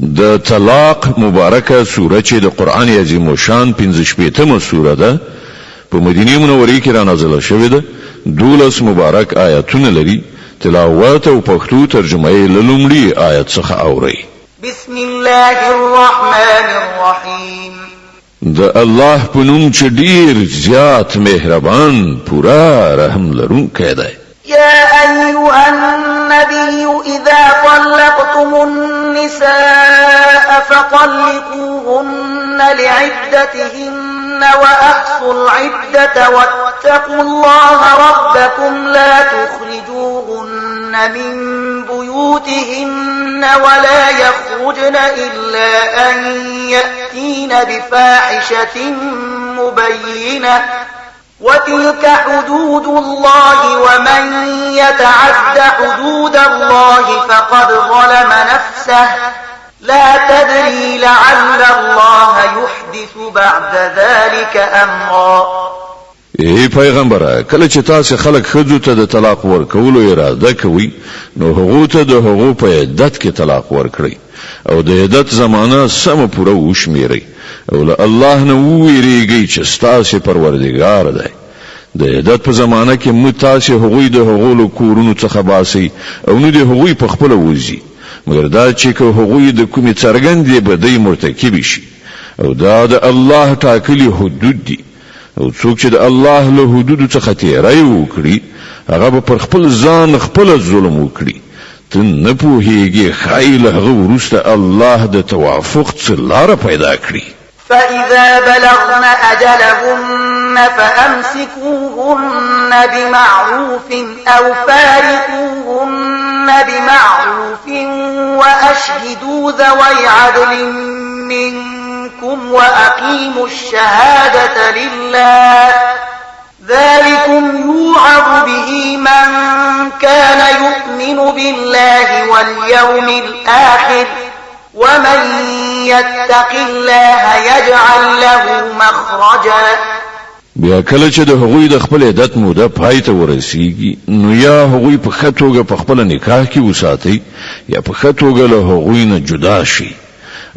د طلاق مبارکه سوره چې د قران عظیم شان 15 سوره ده په مدینه منوره کې را نازله شوې ده 12 مبارک آیاتونه لري تلاوت او پښتو ترجمه یې لومړی آیت څخه اوري بسم الله الرحمن الرحیم د الله په نوم چې ډیر زیات مهربان پورا رحم لرونکی دی يا أيها النبي إذا طلقتم النساء فطلقوهن لعدتهن وأحصوا العدة واتقوا الله ربكم لا تخرجوهن من بيوتهن ولا يخرجن إلا أن يأتين بفاحشة مبينة وتلك حدود الله ومن يتعد حدود الله فقد ظلم نفسه لا تدري لعل الله يحدث بعد ذلك امرا ای پیغمبره کله چې تاسو خلک خځو ته د طلاق ورکولو اراده کوي نو هغه ته د هغو په عدت کې طلاق ورکړي او د عدت زمانہ سم پوره وشمیري او له الله نه ویریږي چې تاسو پروردگار دی د عدت په زمانہ کې متاسه هغوی د هغو کورونو څخه باسي او نو د هغوی په خپل وځي مګر دا چې هغوی د کومې څرګندې بدی مرتکب شي او دا د الله ټاکلي حدود دي او څوک چې د الله له حدود څخه تیری وکړي هغه پر خپل ځان خپل ظلم وکړي ته نه پوهیږي خایل هغه ورسته الله د توافق څلاره پیدا کړی فإذا بلغن أجلهن فأمسكوهن بمعروف أو فارقوهن بمعروف وأشهدوا ذوي عدل منكم وأقيموا الشهادة لله ذلكم يوعظ به من كان يؤمن بالله واليوم الآخر ومن يتق الله يجعل له مخرجا بیا کله چې د هغوی د خپل عدت موده پای ته ورسیږي نو یا هغوی په خټوګه په خپل نکاح کې وساتي یا په خټوګه له هغوی نه جدا شي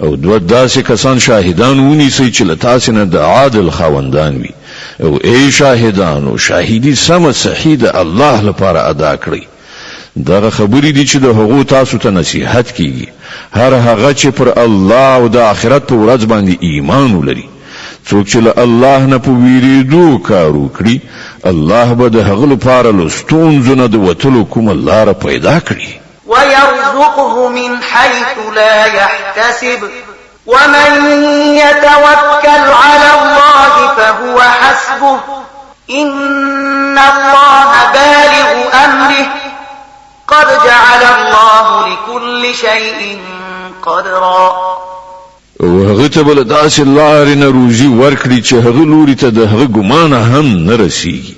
او دوه داسې کسان شاهدان ونیسي چې له تاسو نه د عادل خاوندان وي او ای شاهدانو شاهدی سم صحیح د الله لپاره ادا کړئ دغه خبرې دي چې د هغو تاسو ته نصیحت کیږي هر هغه چې پر الله او د آخرت په ورځ باندې ایمان ولري څوک چې له الله نه په ویریدو کار وکړي الله به د هغه لپاره له ستونزو نه د وتلو کومه لاره پیدا کړي ويرزقه من حيث لا يحتسب ومن يتوكل على الله فهو حسبه إن الله بالغ أمره قد جعل الله لكل شيء قدرا او هغه ته بل داسې لارې نه روزي ورکړي چې هغه لوري ته د هغه ګمان هم نه رسیږي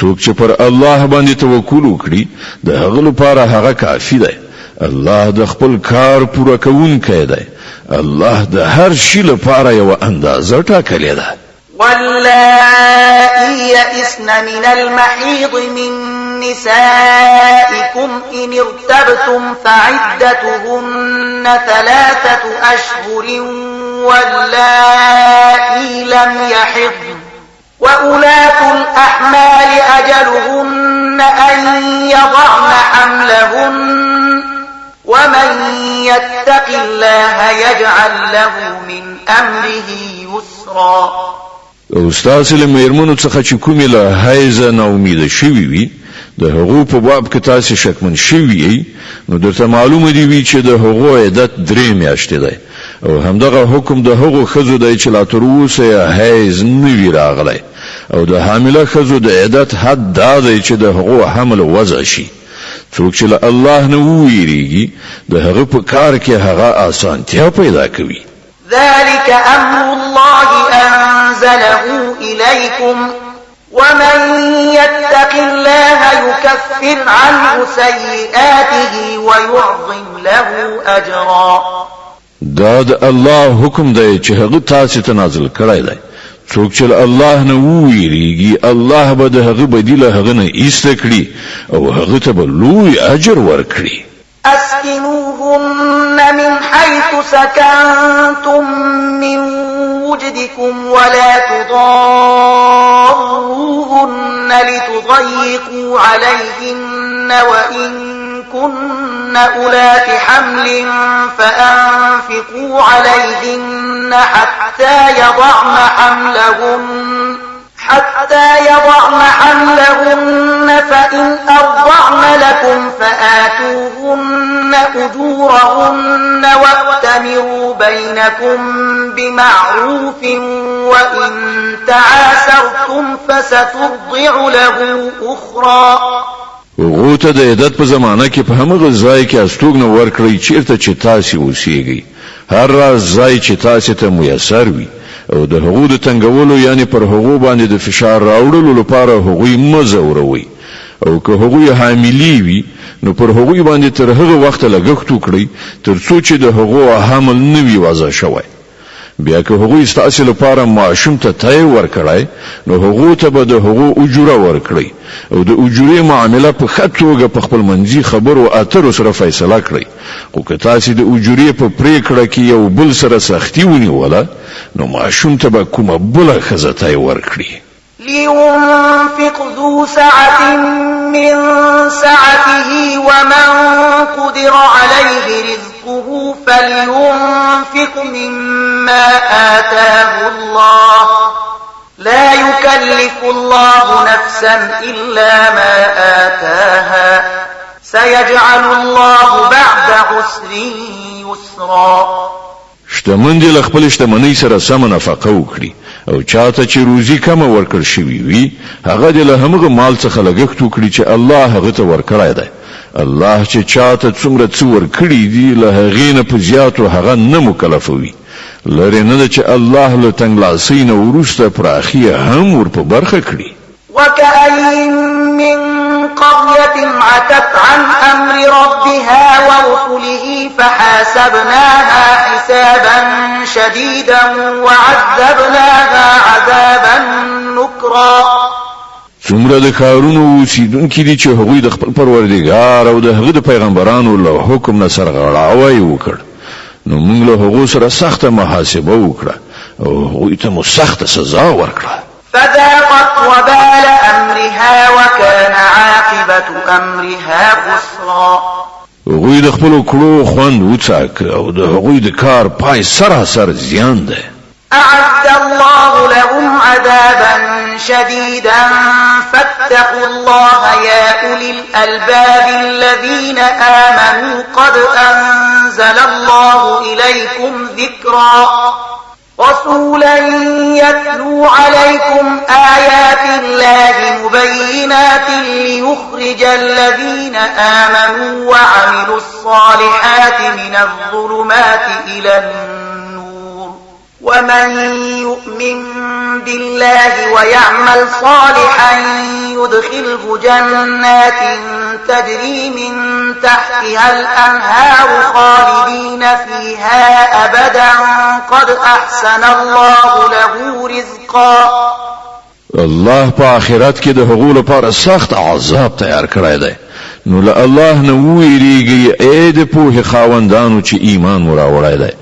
څوک چې پر الله باندې توکل وکړي د هغه لپاره هغه کافی دی الله د خپل کار پوره کوونکی دی الله د هر شي لپاره یو اندازه ټاکلې ده واللائي يئسن من المحيض من نسائكم إن ارتبتم فعدتهن 3 أشهر واللائي لم يحضن وأولاة الأحمال أجلهن أن يضعن حملهن ومن يتق الله يجعل له من أمره يسرا او تاسو له مېرمنو څخه چې کومې له حیض نه امید شوي وي د هغو په باب کې تاسو شکمن شوي نو درته معلومه دی وی چې د هغو عدت 3 میاشتې ده او همدغه حکم د هغو خزو دی چې لا تر اوسه حیض نه وی راغلی او د حامله خزو د عدت حد دا دی چې د هغو حمل وضع شي څوک چې الله نه ویریږي د هغه په کار کې هغه آسانتیا پیدا کوي ذلك أمر الله أنزله إليكم ومن يتق الله يكفر عنه سيئاته ويعظم له أجرا دا د الله حکم دی چې هغه تاسو ته نازل کړی دی څوک چې الله نه ویریږي الله به د هغه بدیله هغه نه ایست کړي او هغه ته به لوی اجر ورکړي أسكنوهن من حيث سكنتم من وجدكم ولا تضاروهن لتضيقوا عليهن وإن كن أولات حمل فأنفقوا عليهن حتى يضعن حملهن فإن أرضعن لكم فآتوهن أجورهن وأتمروا بينكم بمعروف وإن تعاسرتم فسترضع له أخرى. هغو ته د عدت په زمانه کې په همغه ځای کې استوګنه ورکړئ چیرته چې تاسو اوسېږئ، هر راز ځای چې تاسو ته میسر وي، او د هغو د تنګولو یعنی پر هغو باندې د فشار راوړلو لپاره هغوی مه ځوروئ، او که هغوی حاملې وي نو پر هغوی باندې تر هغه وخته لګښت وکړئ تر څو چې د هغو حمل نه وي وضع شوی. بیا که هغوی ستاسو لپاره ماشوم ته تای ورکړای نو هغو ته به د هغو اجوره ورکړئ، او د اجورې معامله په ښه توګه په خپل منځي خبرو اترو سره فیصله کړئ. خو که تاسو د اجورې په پریکړه کې یو بل سره سختي ونیوله نو ماشوم ته به کومه بله ښځه تای ورکړي. لينفق ذو سعة من سعته ومن قدر عليه رزقه فلينفق مما آتاه الله لا يكلف الله نفسا إلا ما آتاها سيجعل الله بعد عسر يسرا. شتمن دي خپل شتمنۍ سره سم نفقه وکړي، او چاته چې روزي کمه ورکړ شوی وي هغه د له همغه مال څخه لګښت وکړي چې الله هغه ته ورکړای دی. الله چې چاته څومره څه ورکړي دي له هغې نه په زیاتو هغه نه مکلفوي. لرې نه ده چې الله له تنګلاسۍ نه وروسته پراخي هم ور په برخه کړي. وكأين من قرية عتت عن أمر ربها ورسله فحاسبناها حسابا شديدا وعذبناها عذابا نكرا. څومره د کارونو اوسیدونکي دي چې هغوی د خپل پروردګار او د هغه د پیغمبرانو له حکم نه سرغړاوی وکړ، نو موږ له هغو سره سخته محاسبه وکړه او هغوی ته مو سخته سزا ورکړه. فذاقت وبال أمرها وكان عاقبة أمرها خسرا. هغوی د خپلو کړو خوند وڅاک او د هغوی د کار پای سراسر زیان ده. أعد الله لهم عذابا شديدا فاتقوا الله يا أولي الألباب الذين آمنوا قد أنزل الله إليكم ذكرا رسولا يتلو عليكم آيات الله مبينات ليخرج الذين آمنوا وعملوا الصالحات من الظلمات إلى النور ومن يؤمن بالله ويعمل صالحا يدخله جنات تجري من تحتها الأنهار خالدين فيها أبدا قد أحسن الله له رزقا. الله په آخرت کې د هغو لپاره سخت عذاب تیار کړی دی، نو له الله نه ویریږئ ای د پوهې خاوندانو چې ایمان مو راوړی دی.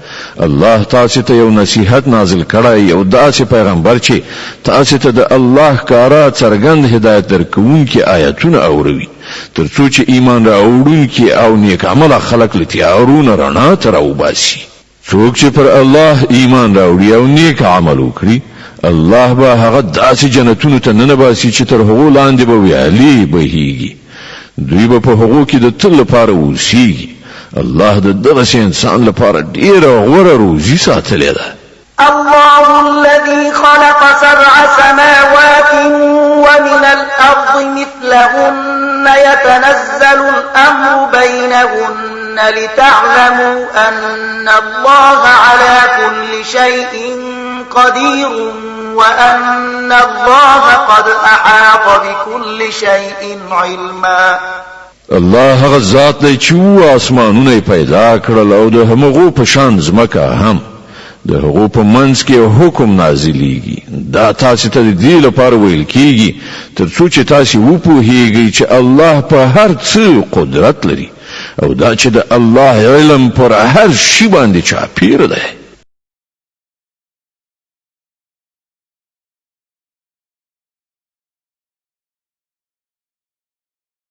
الله تاسو ته یو نصیحت نازل کړی، یو داسې پیغمبر چې تاسو ته د الله ښکارا څرګند هدایت درکوونکي آیتونه اوروي، تر څو چې ایمان راوړونکي او نیک عمله خلک له تیارونه رڼا ته راوباسي. څوک چې پر الله ایمان راوړي او نیک عمل وکړي الله به هغه داسې جنتونو ته ننباسي چې تر هغو لاندې به ویالې بهیږي، دوی به په هغو کې د تل لپاره اوسیږي. الله د دغسې انسان لپاره ډیره غوره روزي ساتلې ده. الله الذي خلق 7 سماوات ومن الأرض مثلهن يتنزل الأمر بينهن لتعلموا أن الله على كل شيء قدير وأن الله قد أحاط بكل شيء علما. الله هغه ذات دی چې اسمانونه پیدا کړل او د همغو په شان ځمکه هم، د هغو په منځ کې حکم نازلېږي. دا تاسو ته د دې لپاره ویل کېږي تر څو چې تاسو وپوهیږئ چې الله په هر څه قدرت لري او دا چې د الله علم پر هر شي باندې چاپیر دی